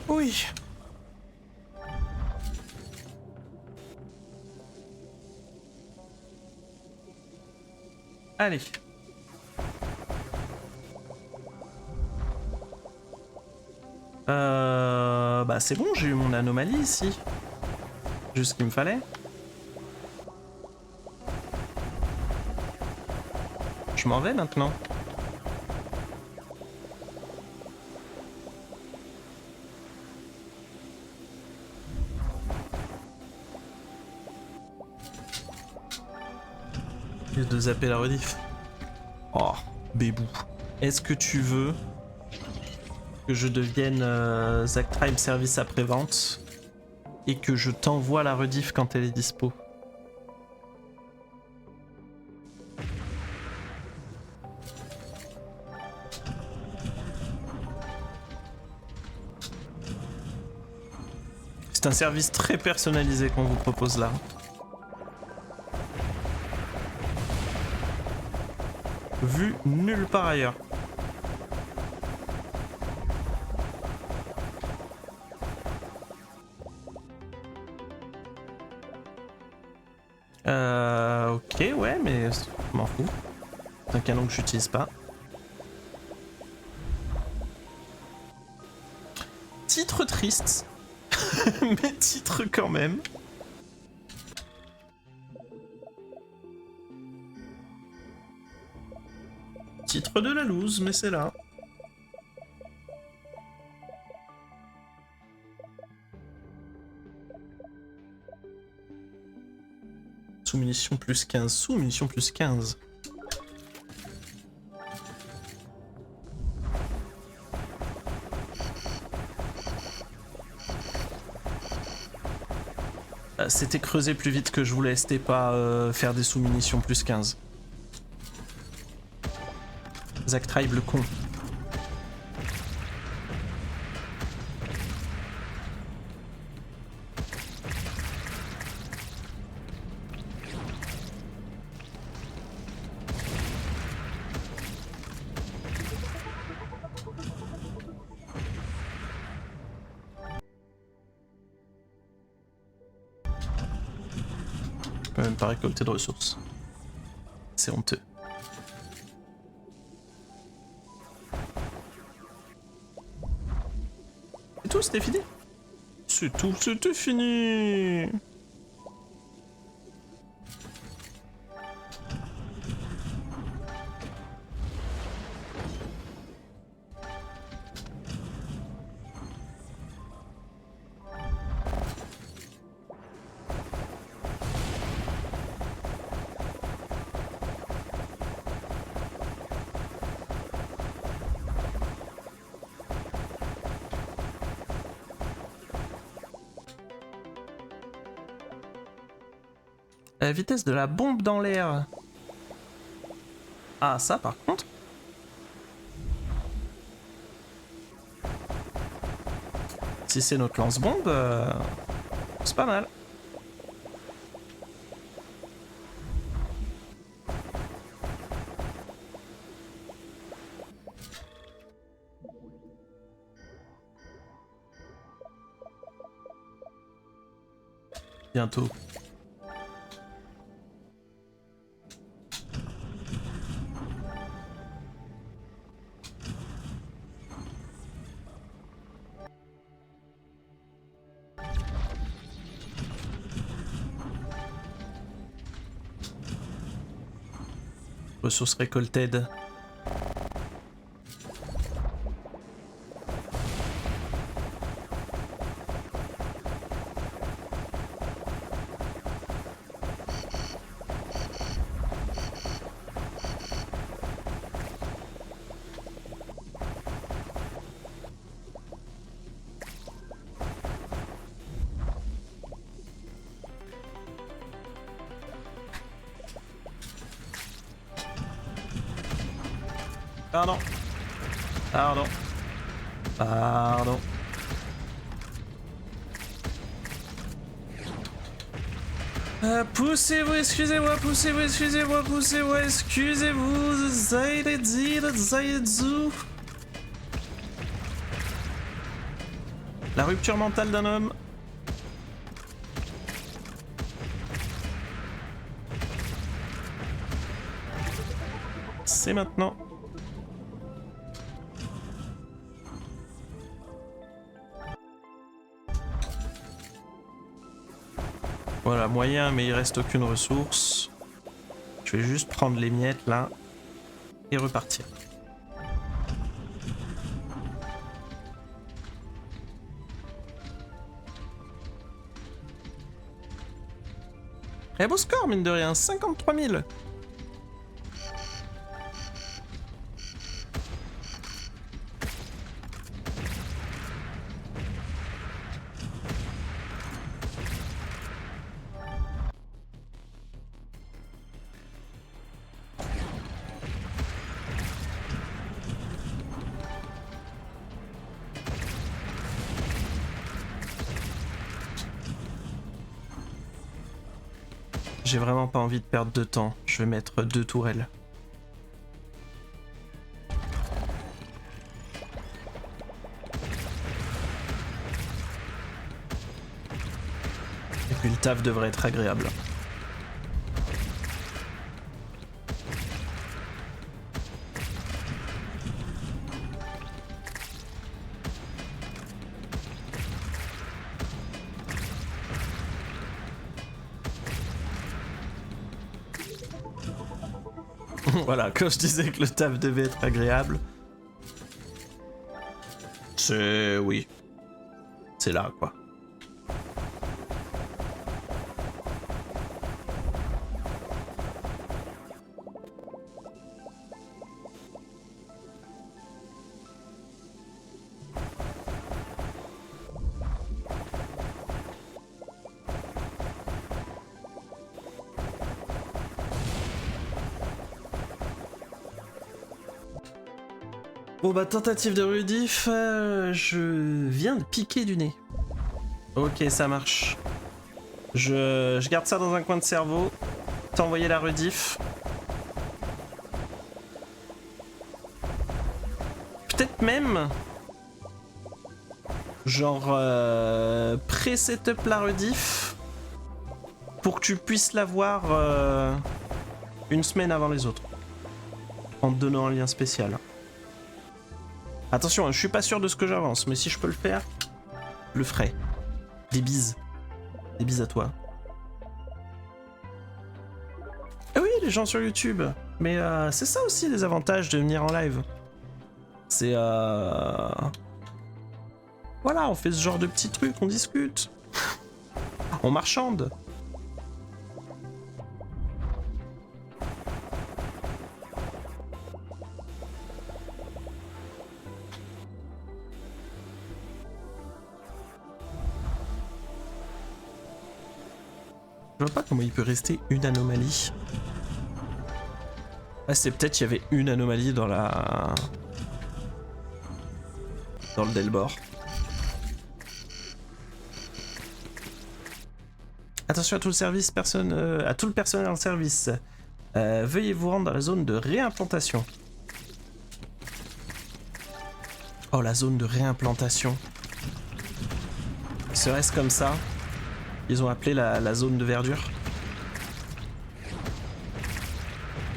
Oui. Allez. Bah c'est bon, j'ai eu mon anomalie ici. Juste ce qu'il me fallait. Je m'en vais maintenant. J'ai de zapper la rediff. Oh, bébou. Est-ce que tu veux que je devienne Zack Tribe service après-vente et que je t'envoie la rediff quand elle est dispo? C'est un service très personnalisé qu'on vous propose là. Vu nulle part ailleurs. Ok, ouais, mais je m'en fous. C'est un canon que j'utilise pas. Titre triste, mais titre quand même. Titre de la loose, mais c'est là. Sous-munition plus 15, sous-munition plus 15. C'était creuser plus vite que je voulais, c'était pas faire des sous-munitions plus 15. Zack Tribe le con. Je peux même pas récolter de ressources. C'est honteux. C'est tout, c'était fini. C'est tout, c'était fini. La vitesse de la bombe dans l'air. Ah, ça par contre. Si c'est notre lance-bombe, c'est pas mal. Bientôt. Ressources récoltées. Pardon. Pardon. Pardon. Poussez-vous, excusez-moi, poussez-vous, excusez-moi, poussez-vous, excusez-vous, Zaizu. La rupture mentale d'un homme. C'est maintenant. Voilà, moyen, mais il reste aucune ressource. Je vais juste prendre les miettes là et repartir. Très beau score, mine de rien, 53 000. J'ai vraiment pas envie de perdre de temps. Je vais mettre 2 tourelles. Et puis le taf devrait être agréable. Voilà, quand je disais que le taf devait être agréable. C'est... oui. C'est là, quoi. Bon bah tentative de rediff, je viens de piquer du nez. Ok, ça marche. Je garde ça dans un coin de cerveau. T'envoyer la rediff. Peut-être même... genre... pré-setup la rediff. Pour que tu puisses la voir une semaine avant les autres. En te donnant un lien spécial. Attention, je suis pas sûr de ce que j'avance, mais si je peux le faire, je le ferai. Des bises. Des bises à toi. Ah oui, les gens sur YouTube. Mais c'est ça aussi les avantages de venir en live. C'est voilà, on fait ce genre de petits trucs, on discute. On marchande. Je vois pas comment il peut rester une anomalie. Ah, c'est peut-être qu'il y avait une anomalie dans la... dans le Delbor. Attention à tout le service à tout le personnel en service. Veuillez vous rendre dans la zone de réimplantation. Oh, la zone de réimplantation. Serait-ce comme ça? Ils ont appelé la zone de verdure.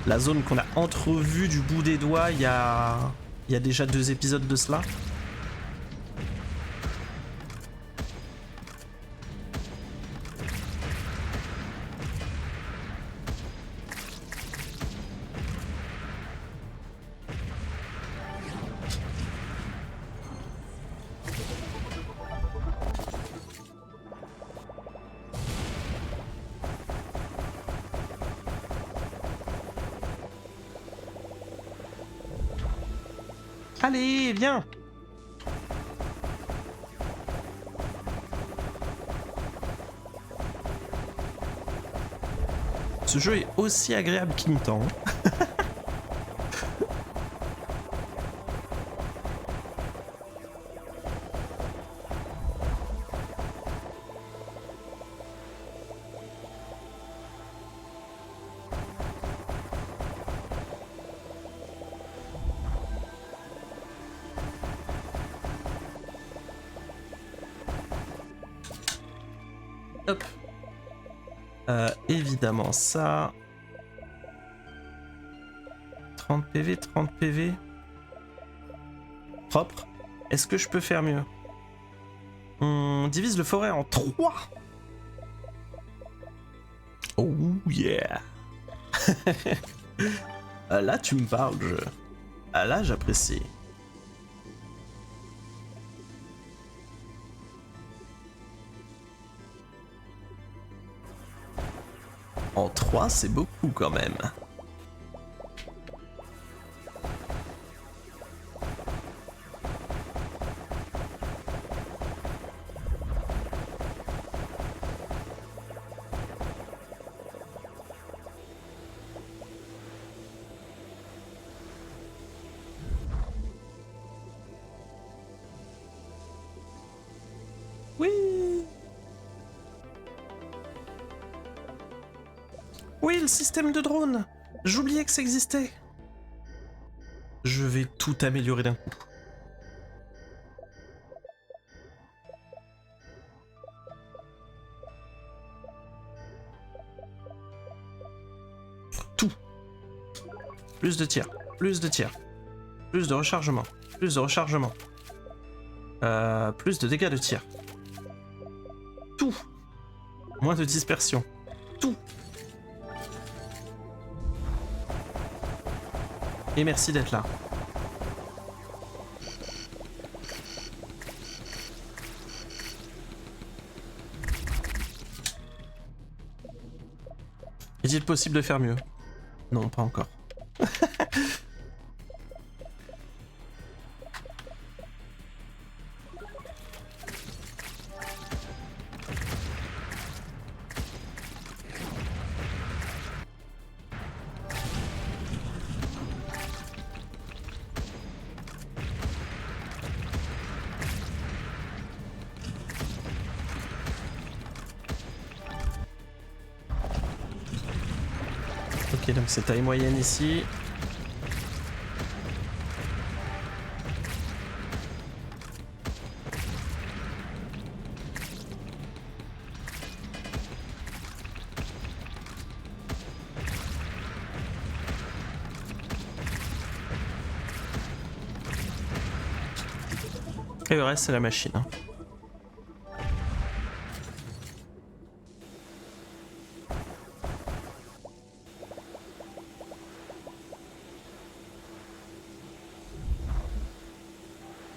La zone qu'on a entrevue du bout des doigts il y a déjà 2 épisodes de cela. Allez, viens! Ce jeu est aussi agréable qu'il me tend. Hop. Évidemment ça. 30 PV, 30 PV. Propre. Est-ce que je peux faire mieux? On divise le forêt en 3. Oh yeah. Là tu me parles, jeu. Là j'apprécie. En 3, c'est beaucoup quand même. Oui. Oui, le système de drone. J'oubliais que ça existait. Je vais tout améliorer d'un coup. Tout. Plus de tir, plus de tir, plus de rechargement, plus de rechargement. Plus de dégâts de tir. Tout. Moins de dispersion. Tout. Et merci d'être là. Est-il possible de faire mieux? Non, pas encore. Ok, donc c'est taille moyenne ici. Et le reste, c'est la machine.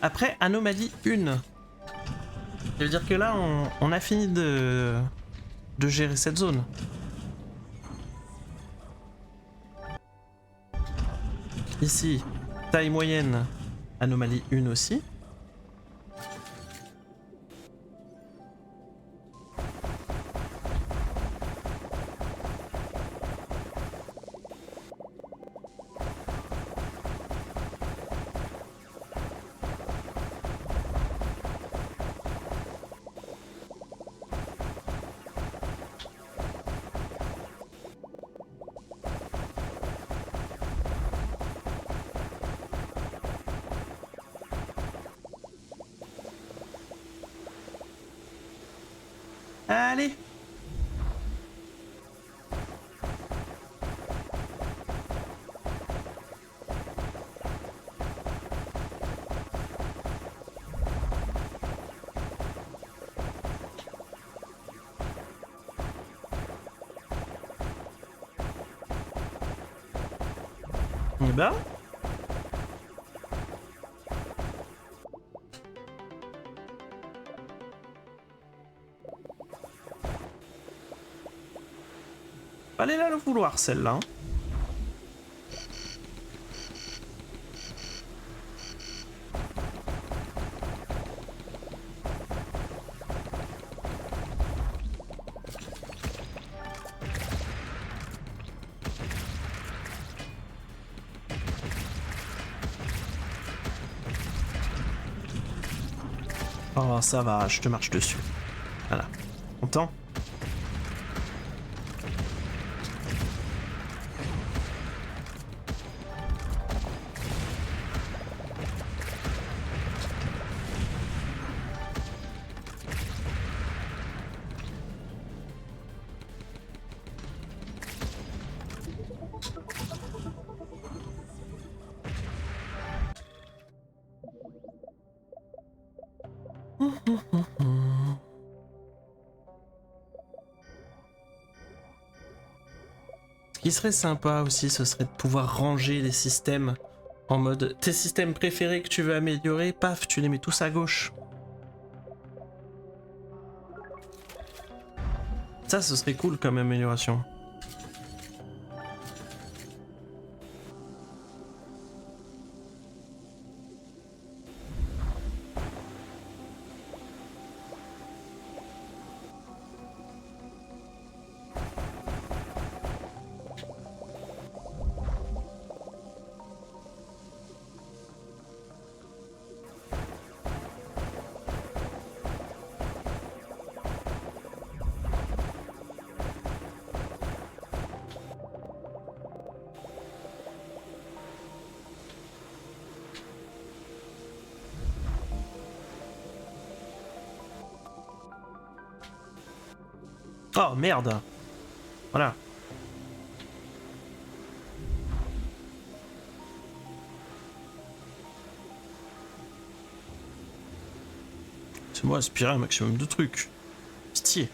Après, anomalie 1. Ça veut dire que là, on a fini de gérer cette zone. Ici, taille moyenne, anomalie 1 aussi. Allez. Eh ben. Fallait là le vouloir celle-là. Hein. Oh ça va, je te marche dessus. Voilà. Content? Ce qui serait sympa aussi, ce serait de pouvoir ranger les systèmes en mode tes systèmes préférés que tu veux améliorer, paf, tu les mets tous à gauche. Ça, ce serait cool comme amélioration. Oh merde. Voilà. C'est moi aspirer un maximum de trucs. Pitié.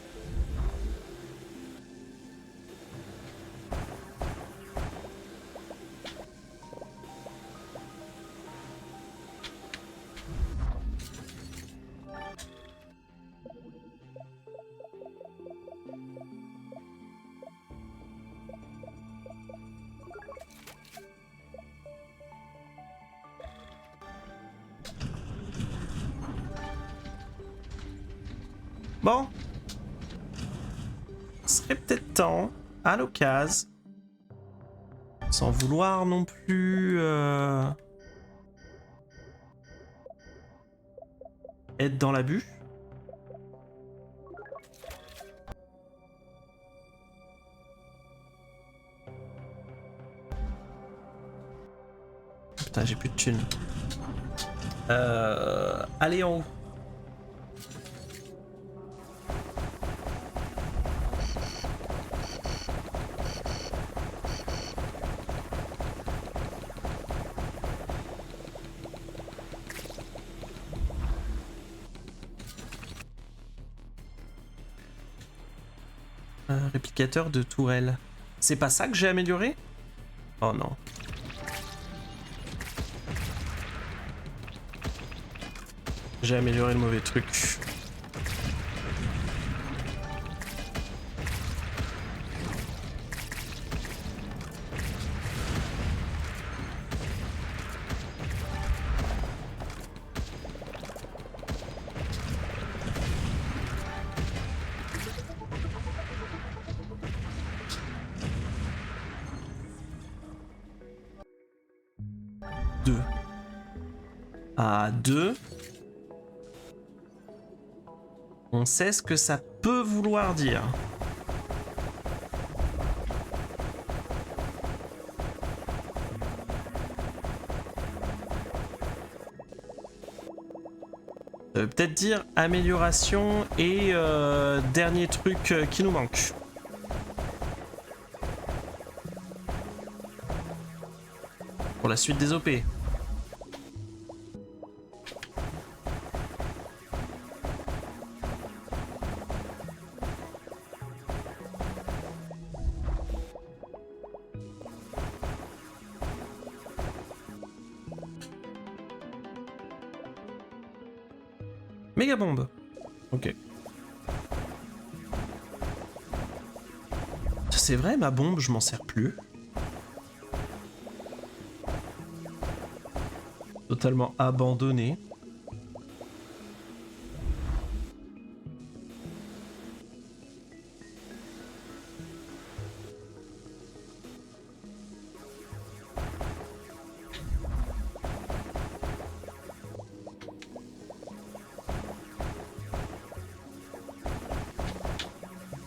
Bon. Ce serait peut-être temps, à l'occasion, sans vouloir non plus être dans l'abus. Putain, j'ai plus de thunes. Allez en haut. Réplicateur de tourelle. C'est pas ça que j'ai amélioré? Oh non. J'ai amélioré le mauvais truc. À 2. On sait ce que ça peut vouloir dire. Ça Ça veut peut-être dire amélioration et dernier truc qui nous manque. Pour la suite des OP. Méga bombe. Ok. C'est vrai, ma bombe, je m'en sers plus. Totalement abandonné.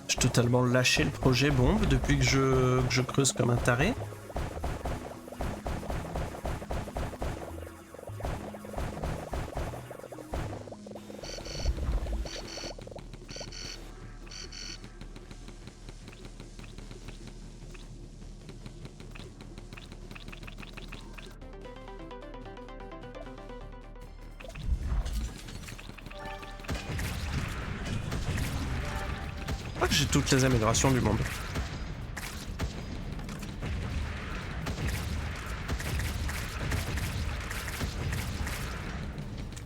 J'ai totalement lâché le projet bombe depuis que je creuse comme un taré. Je crois que j'ai toutes les améliorations du monde.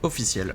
Officiel.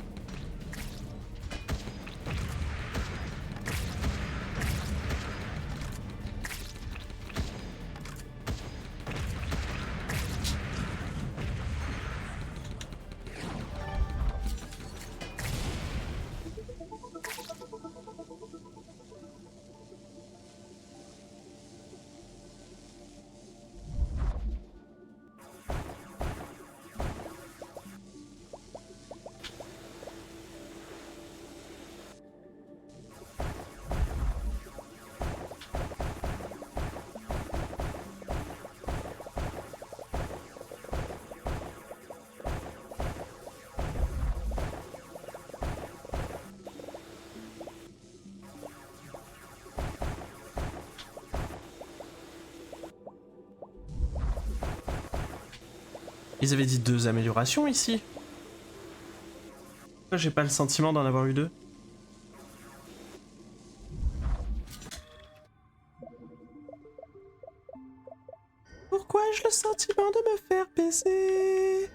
Ils avaient dit 2 améliorations ici. Pourquoi j'ai pas le sentiment d'en avoir eu 2? Pourquoi ai-je le sentiment de me faire baiser?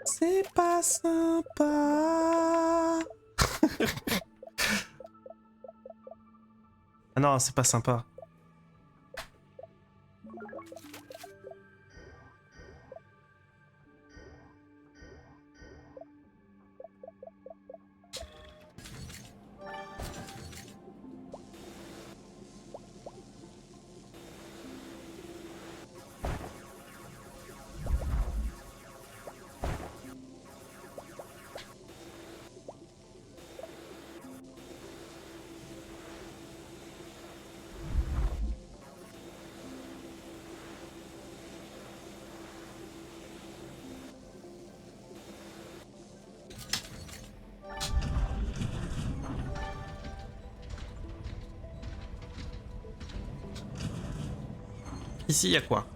C'est pas sympa. Ah non, c'est pas sympa. Ici, il y a quoi?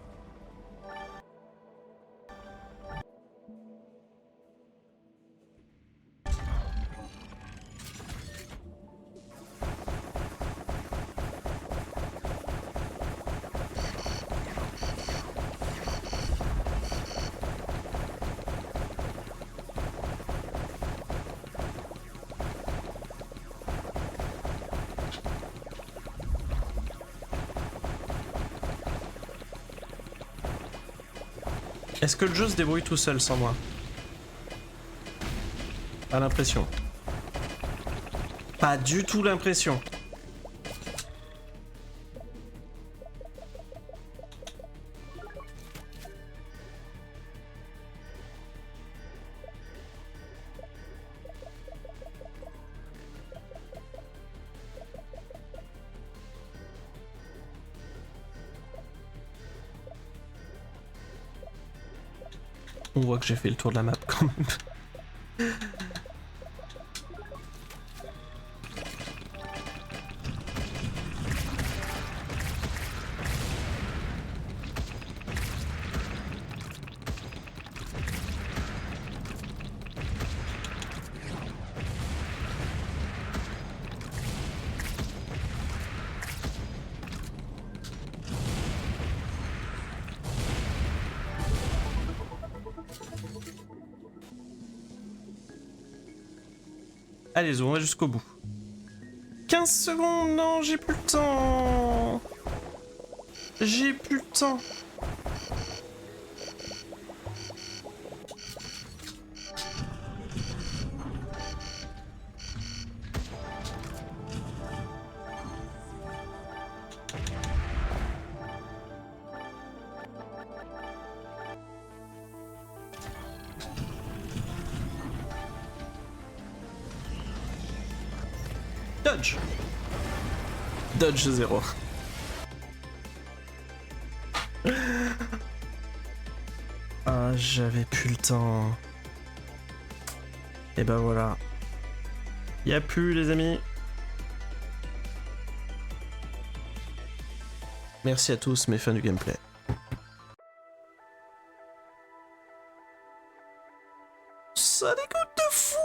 Est-ce que le jeu se débrouille tout seul sans moi? Pas l'impression. Pas du tout l'impression. On voit que j'ai fait le tour de la map quand même. Allez, on va jusqu'au bout. 15 secondes, non, j'ai plus le temps. J'ai plus le temps. Dodge. Dodge 0. Ah, j'avais plus le temps. Et ben voilà. Y a plus, les amis. Merci à tous mes fans du gameplay. Ça dégoûte de fou.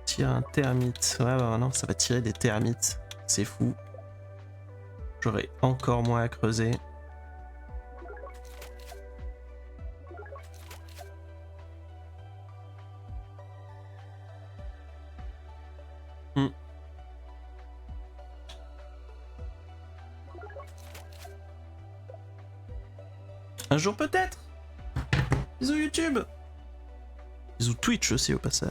Tire un termite. Ouais, bah non, ça va tirer des termites. C'est fou. J'aurai encore moins à creuser. Un jour peut-être. Bisous YouTube. Bisous Twitch aussi au passage.